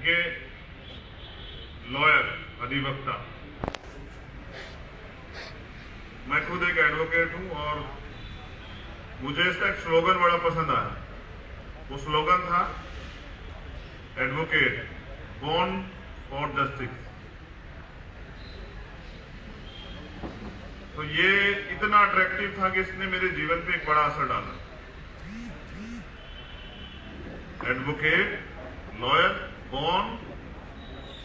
देखिए, लॉयर, अधिवक्ता, मैं खुद एक एडवोकेट हूं और मुझे इसका एक स्लोगन बड़ा पसंद आया। वो स्लोगन था एडवोकेट बॉर्न फॉर जस्टिस। तो ये इतना अट्रैक्टिव था कि इसने मेरे जीवन पे एक बड़ा असर डाला। Advocate, lawyer, born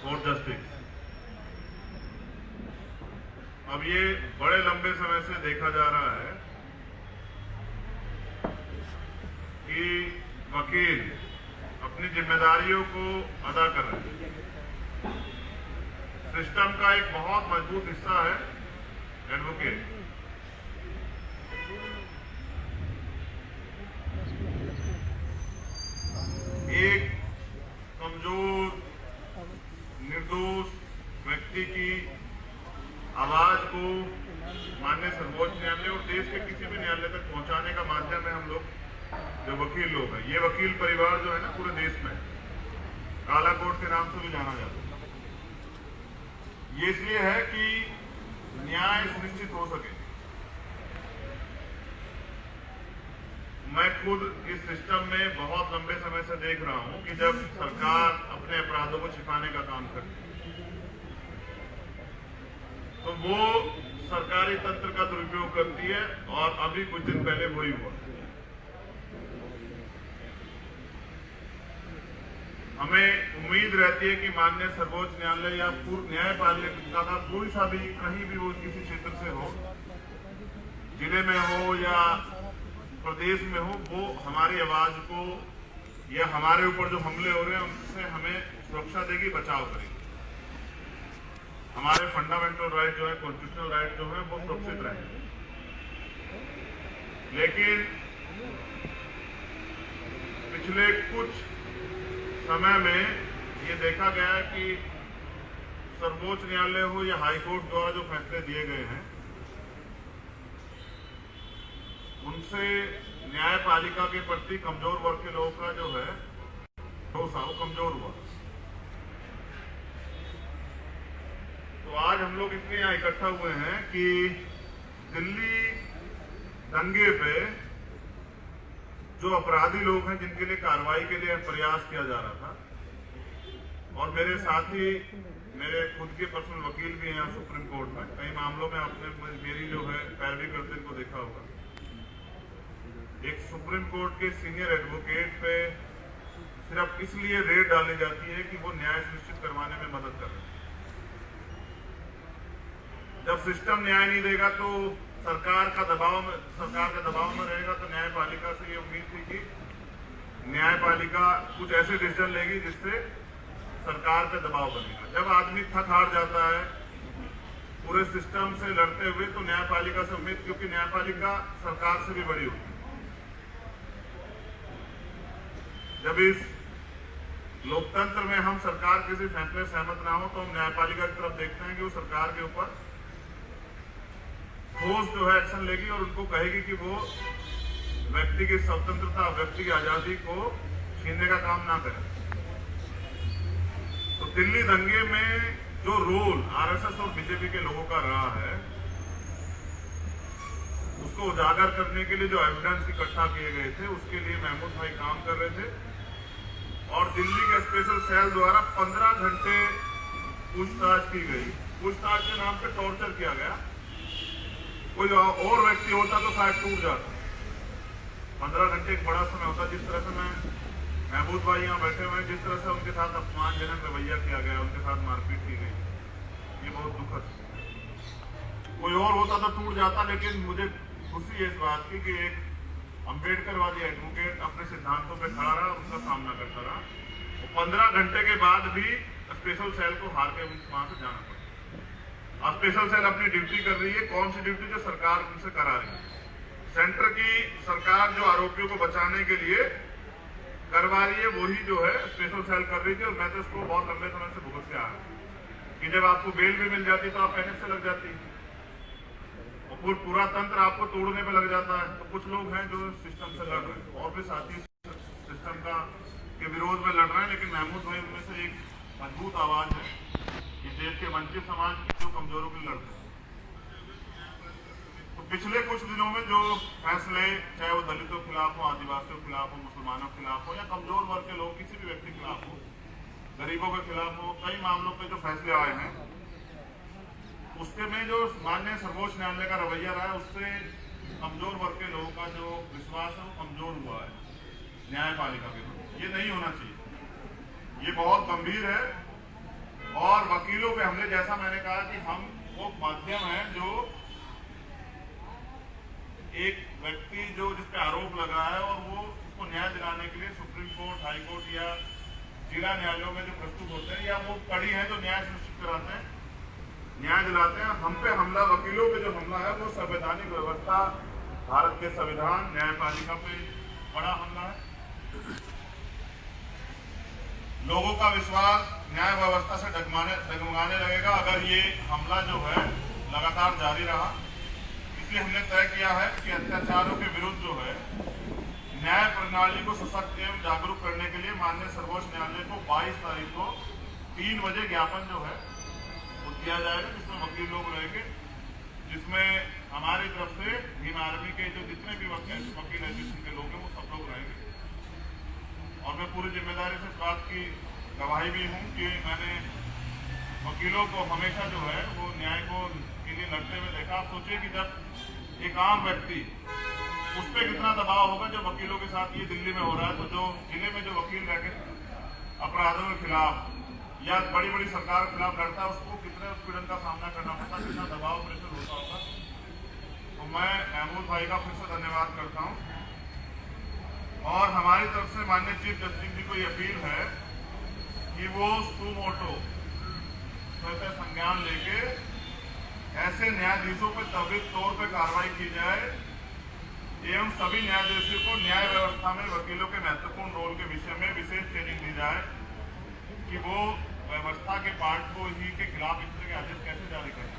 for justice. अब ये बड़े लंबे समय से देखा जा रहा है कि वकील अपनी जिम्मेदारियों को अदा कर रहे हैं। सिस्टम का एक बहुत मजबूत हिस्सा है एडवोकेट। एक कमजोर, निर्दोष व्यक्ति की आवाज को माननीय सर्वोच्च न्यायालय और देश के किसी भी न्यायालय तक पहुंचाने का माध्यम है हम लोग जो वकील लोग हैं। ये वकील परिवार जो है ना पूरे देश में काला कोट के नाम से भी जाना जाता है। ये इसलिए है कि न्याय सुनिश्चित हो सके। मैं खुद इस सिस्टम में बहुत लंबे समय से देख रहा हूं कि जब सरकार अपने अपराधों को छिपाने का काम करती है तो वो सरकारी तंत्र का दुरुपयोग करती है, और अभी कुछ दिन पहले वही हुआ। हमें उम्मीद रहती है कि माननीय सर्वोच्च न्यायालय या पूर्व न्यायपालिका का कोई सा भी, कहीं भी वो किसी क्षेत्र से हो, जिले में हो या प्रदेश में हो, वो हमारी आवाज को या हमारे ऊपर जो हमले हो रहे हैं उनसे हमें सुरक्षा देगी, बचाव करेगी। हमारे फंडामेंटल राइट जो है, कॉन्स्टिट्यूशनल राइट जो है, वो सुरक्षित रहेंगे। लेकिन पिछले कुछ समय में ये देखा गया है कि सर्वोच्च न्यायालय हो या हाईकोर्ट द्वारा जो फैसले दिए गए हैं उनसे न्यायपालिका के प्रति कमजोर वर्ग के लोगों का जो है भरोसा वो कमजोर हुआ। तो आज हम लोग इसलिए यहाँ इकट्ठा हुए हैं कि दिल्ली दंगे पे जो अपराधी लोग हैं जिनके लिए कार्रवाई के लिए प्रयास किया जा रहा था, और मेरे साथी, मेरे खुद के पर्सनल वकील भी हैं सुप्रीम कोर्ट में, कई मामलों में आपने मेरी जो है पैरवी करते इनको देखा होगा। एक सुप्रीम कोर्ट के सीनियर एडवोकेट पे सिर्फ इसलिए रेड डाली जाती है कि वो न्याय सुनिश्चित करवाने में मदद कर रहे हैं। जब सिस्टम न्याय नहीं देगा तो सरकार का दबाव में रहेगा, तो न्यायपालिका से ये उम्मीद थी कि न्यायपालिका कुछ ऐसे डिसीजन लेगी जिससे सरकार पे दबाव बनेगा। जब आदमी थक हार जाता है पूरे सिस्टम से लड़ते हुए, तो न्यायपालिका से उम्मीद, क्योंकि न्यायपालिका सरकार से भी बड़ी होती है। जब इस लोकतंत्र में हम सरकार किसी फैसले सहमत ना हो तो हम न्यायपालिका की तरफ देखते हैं कि वो सरकार के ऊपर ठोस जो है एक्शन लेगी और उनको कहेगी कि वो व्यक्ति की स्वतंत्रता, व्यक्ति की आजादी को छीनने का काम ना करे। तो दिल्ली दंगे में जो रोल आरएसएस और बीजेपी के लोगों का रहा है उसको उजागर करने के लिए जो एविडेंस इकट्ठा किए गए थे उसके लिए महमूद भाई काम कर रहे थे, और दिल्ली के स्पेशल सेल द्वारा 15 घंटे पूछताछ की गई। पूछताछ के नाम पे टॉर्चर किया गया। कोई और व्यक्ति होता तो शायद टूट जाता। 15 घंटे एक बड़ा समय होता। जिस तरह से महमूद भाई यहाँ बैठे हुए हैं, जिस तरह से उनके साथ अपमानजनक रवैया किया गया, उनके साथ मारपीट की गई, ये बहुत दुखद। कोई और होता तो टूट जाता, लेकिन मुझे खुशी है इस बात की कि एक अम्बेडकरवादी एडवोकेट अपने सिद्धांतों पे खड़ा रहा, उनका सामना करता रहा। 15 घंटे के बाद भी स्पेशल सेल को हार के वहां से जाना पड़ा। अब स्पेशल सेल अपनी ड्यूटी कर रही है। कौन सी ड्यूटी? जो सरकार उनसे करा रही है। सेंटर की सरकार जो आरोपियों को बचाने के लिए करवा रही है वही जो है स्पेशल सेल कर रही थी। और मैं तो इसको बहुत लंबे समय से भुगत के आ रहा हूं कि जब आपको बेल भी मिल जाती तो आप कहने से लग जाती और पूरा तंत्र आपको तोड़ने पे लग जाता है। तो कुछ लोग हैं जो सिस्टम से लड़ रहे हैं और भी साथी सिस्टम का के विरोध में लड़ रहे हैं, लेकिन महमूद भाई उनमें से एक मजबूत आवाज है कि देश के वंचित समाज की जो कमजोरों के लिए लड़ते हैं। तो पिछले कुछ दिनों में जो फैसले, चाहे वो दलितों के खिलाफ हो, आदिवासियों के खिलाफ हो, मुसलमानों के खिलाफ हो, या कमजोर वर्ग के लोग किसी भी व्यक्ति के खिलाफ हो, गरीबों के खिलाफ हो, कई मामलों पे जो फैसले आए हैं, उसके में जो माननीय सर्वोच्च न्यायालय का रवैया रहा है, उससे कमजोर वर्ग के लोगों का जो विश्वास है वो कमजोर हुआ है न्यायपालिका के प्रति। ये नहीं होना चाहिए, ये बहुत गंभीर है। और वकीलों पे हमले, जैसा मैंने कहा कि हम वो माध्यम है जो एक व्यक्ति जो जिसपे आरोप लगा है और वो उसको न्याय दिलाने के लिए सुप्रीम कोर्ट, हाई कोर्ट या जिला न्यायालयों में जो प्रस्तुत होते हैं, या वो कड़ी है जो न्याय सुनिश्चित कराते हैं, न्याय दिलाते हैं। हम पे हमला, वकीलों पे जो हमला है, वो संवैधानिक व्यवस्था, भारत के संविधान, न्यायपालिका पे बड़ा हमला है। लोगों का विश्वास न्याय व्यवस्था से डगमगाने लगेगा अगर ये हमला जो है लगातार जारी रहा। इसलिए हमने तय किया है कि अत्याचारों के विरुद्ध जो है न्याय प्रणाली को सशक्त एवं जागरूक करने के लिए माननीय सर्वोच्च न्यायालय को 22 तारीख को 3 बजे ज्ञापन जो है वो दिया जाएगा, जिसमें वकील लोग रहेंगे, जिसमें हमारी तरफ से भीम आर्मी के जो जितने भी वकील एसोसिएशन के लोग हैं वो सब लोग रहेंगे। और मैं पूरी जिम्मेदारी से इस बात की गवाही भी हूँ कि मैंने वकीलों को हमेशा जो है वो न्याय को के लिए लड़ते हुए देखा। आप सोचिए कि जब एक आम व्यक्ति, उस पर कितना दबाव होगा जब वकीलों के साथ ये दिल्ली में हो रहा है, तो जो जिले में जो वकील रहकर अपराधों के खिलाफ या बड़ी बड़ी सरकार के खिलाफ लड़ता है, उसको कितने उत्पीड़न का सामना करना पड़ता है, कितना दबाव, प्रेशर होता होगा। तो मैं महमूद भाई का फिर से धन्यवाद करता हूँ। और हमारी तरफ से माननीय चीफ जस्टिस जी को ये अपील है कि वो सुमोटो संज्ञान लेके ऐसे न्यायाधीशों पर त्वरित तौर पर कार्रवाई की जाए एवं सभी न्यायाधीशों को न्याय व्यवस्था में वकीलों के महत्वपूर्ण रोल के विषय में विशेष ट्रेनिंग दी जाए कि वो व्यवस्था के पार्ट को ही के खिलाफ इस तरह के आदेश कैसे जारी करें।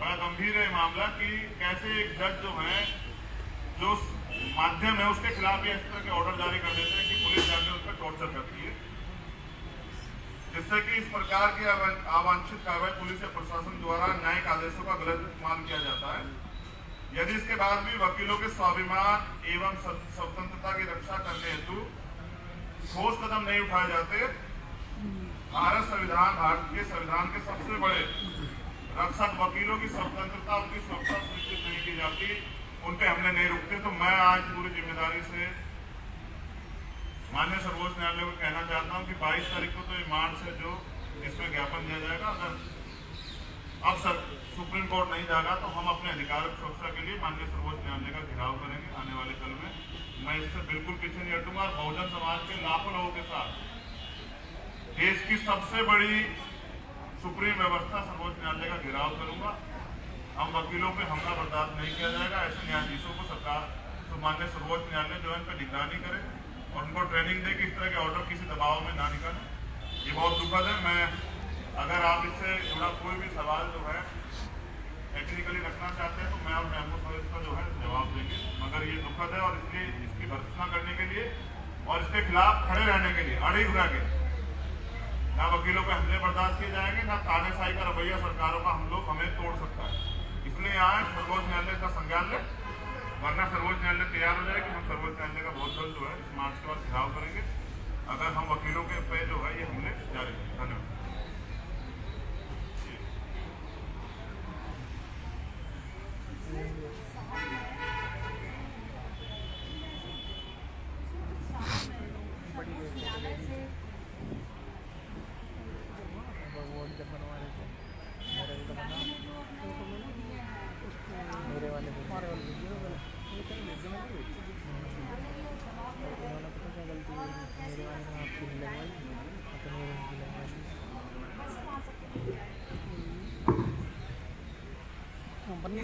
बड़ा गंभीर है मामला कि कैसे एक जज जो है, जो माध्यम है, उसके खिलाफ ये इस तरह के ऑर्डर जारी कर देते हैं कि पुलिस जाकर उस पर टॉर्चर करती है, जिससे कि इस प्रकार की अवांछित कार्रवाई पुलिस या प्रशासन द्वारा न्यायिक आदेशों का गलत इस्तेमाल किया जाता है। यदि इसके बाद भी वकीलों के स्वाभिमान एवं स्वतंत्रता की रक्षा करने हेतु ठोस कदम नहीं उठाए जाते, भारत के संविधान के सबसे बड़े रक्षक वकीलों की स्वतंत्रता, उनकी सुरक्षा सुनिश्चित नहीं की जाती, उनपे हमले नहीं रुकते। तो मैं आज पूरी जिम्मेदारी से माननीय सर्वोच्च न्यायालय को कहना चाहता हूं कि 22 तारीख को तो ये मार्च है जो जिसमें ज्ञापन दिया जाएगा। अगर अब सुप्रीम कोर्ट नहीं जाएगा तो हम अपने अधिकार सुरक्षा के लिए माननीय सर्वोच्च न्यायालय का घेराव करेंगे आने वाले कल में। मैं इससे बिल्कुल पीछे नहीं हटूंगा और बहुजन समाज के लाखों लोगों के साथ देश की सबसे बड़ी सुप्रीम व्यवस्था सर्वोच्च न्यायालय का घेराव करूंगा। हम वकीलों पे हमला बर्दाश्त नहीं किया जाएगा। ऐसे न्यायाधीशों को सरकार, तो माननीय सर्वोच्च न्यायालय जो है इन पर निगरानी करे और उनको ट्रेनिंग दे कि इस तरह के ऑर्डर किसी दबाव में ना निकालें। ये बहुत दुखद है। मैं, अगर आप इससे जुड़ा कोई भी सवाल जो है टेक्निकली रखना चाहते हैं तो मैं और महमूद भाई इसका जो है जवाब देंगे, मगर ये दुखद है। और इसलिए इसकी भर्त्सना करने के लिए और इसके खिलाफ खड़े रहने के लिए अड़िग रह के ना वकीलों पे हमले बर्दाश्त किए जाएंगे, ना तानाशाही का रवैया सरकारों का हमें तोड़ सकता है। इसलिए आज सर्वोच्च न्यायालय का संज्ञान लें, वरना सर्वोच्च न्यायालय तैयार हो जाए कि हम सर्वोच्च न्यायालय का बहुत जल्द जो है इस मार्च के बाद घेराव करेंगे अगर हम वकीलों के पे जो है ये हमले जारी हैं। धन्यवाद।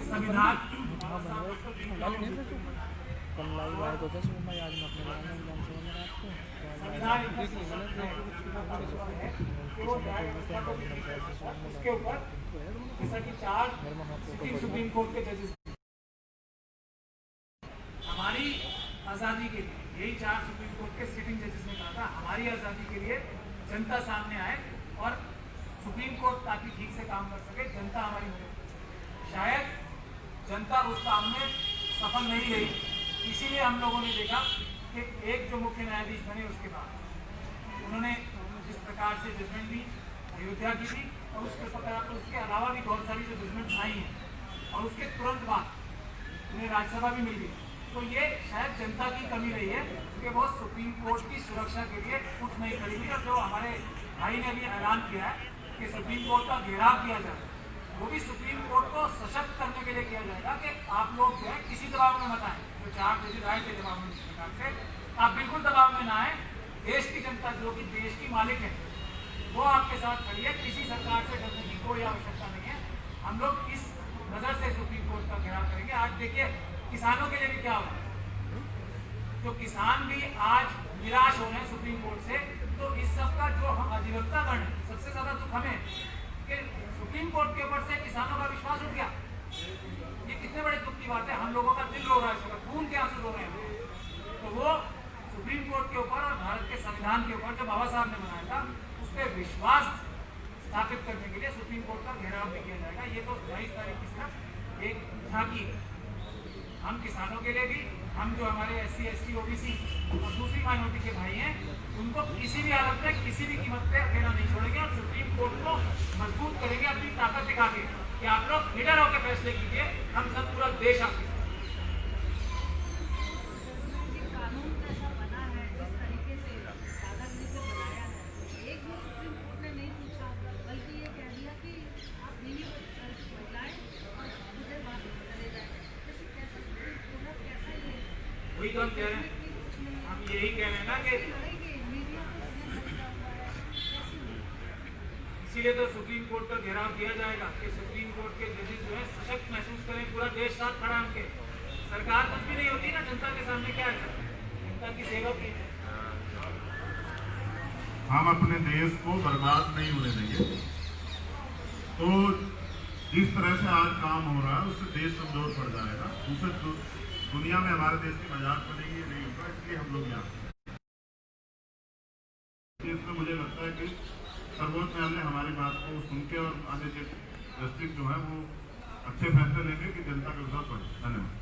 संविधान कल लाइव आए तो 10 मिनट में आज मैं अपने उसके ऊपर जैसा कि 4 सुप्रीम कोर्ट के जजेस हमारी आज़ादी के लिए, यही 4 सुप्रीम कोर्ट के सिटिंग जजेस ने कहा था, हमारी आज़ादी के लिए जनता सामने आए और सुप्रीम कोर्ट ताकि ठीक से काम कर सके, जनता हमारी मदद करे। शायद जनता उस काम में सफल नहीं रही, इसीलिए हम लोगों ने देखा कि एक जो मुख्य न्यायाधीश बने उसके बाद उन्होंने जिस प्रकार से जजमेंट दी अयोध्या की थी, और उसके अलावा भी बहुत सारी जो जजमेंट्स आई हैं, और उसके तुरंत बाद उन्हें राज्यसभा भी मिल गई। तो ये शायद जनता की कमी रही है कि वो सुप्रीम कोर्ट की सुरक्षा के लिए उठ नहीं खड़ी हुई। और जो हमारे भाई ने अभी ऐलान किया है कि सुप्रीम कोर्ट का घेराव किया जाए, वो भी सुप्रीम कोर्ट को सशक्त करने के लिए किया जाएगा कि आप लोग जो है किसी दबाव में मत आए। जो 4 जजेस आए थे दबाव में, इस प्रकार से आप बिल्कुल दबाव में ना आए। देश की जनता जो कि देश की मालिक है वो आपके साथ खड़ी है, किसी सरकार से डरने की कोई आवश्यकता नहीं है। हम लोग इस नज़र से सुप्रीम कोर्ट का घेराव करेंगे। आज देखिए किसानों के लिए भी क्या हुआ, तो किसान भी आज निराश हो रहे हैं सुप्रीम कोर्ट से। तो इस सब का जो हम अधिवक्ता गण है, सबसे ज्यादा दुख हमें कि सुप्रीम कोर्ट के ऊपर से किसानों का विश्वास उठ गया। ये कितने बड़े दुख की बात है, हम लोगों का दिल रो रहा है, इसका खून के आंसू रो रहे हैं। तो वो सुप्रीम कोर्ट के ऊपर और भारत के संविधान के ऊपर जो बाबा साहब ने बनाया था, उस पर विश्वास स्थापित करने के लिए सुप्रीम कोर्ट का घेराव भी किया जाएगा। ये तो 22 तारीख की सिर्फ एक झांकी है। हम किसानों के लिए भी, हम जो हमारे SC ST OBC और दूसरी माइनॉरिटी के भाई हैं, उनको किसी भी हालत में किसी भी कीमत पे अकेला नहीं छोड़ेंगे और सुप्रीम कोर्ट को मजबूत करेंगे अपनी ताकत दिखा के कि आप लोग निडर होकर फैसले कीजिए, हम सब पूरा देश आपके साथ। कानून जैसा बना है, जिस तरीके से कागज ने से बनाया है, एक भी सुप्रीम कोर्ट ने नहीं पूछा, बल्कि ये कह दिया कि आप बीवी महिलाएं और मुझे बात चले जाए। जैसे कैसा सुप्रीम कोर्ट कैसा ये वही तो हम कह रहे हैं, हम यही कह रहे हैं ना कि लड़ेगी, मीडिया को इसने बचा हुआ है, कैसी हुई? इसीलिए तो सुप्रीम कोर्ट का घेराव किया जाएगा कि सुप्रीम कोर्ट के जजेस जो है सशक्त महसूस करें, पूरा देश साथ खड़ा है उनके। सरकार कुछ भी नहीं होती ना, जनता के सामने क्या है, जनता की सेवा की। हम अपने देश को बर्बाद नहीं होने देंगे। तो जिस तरह से आज काम हो रहा है उससे देश कमजोर पड़ जाएगा, दूसरे दुनिया में हमारे देश की मजाक बनेगी, ये नहीं होगा। इसलिए हम लोग यहाँ इसमें मुझे लगता है कि सर्वोच्च न्यायालय हमारी बात को सुन के और आगे के जस्टिस जो है वो अच्छे फैसले लेंगे कि जनता के विश्वास बढ़े। धन्यवाद।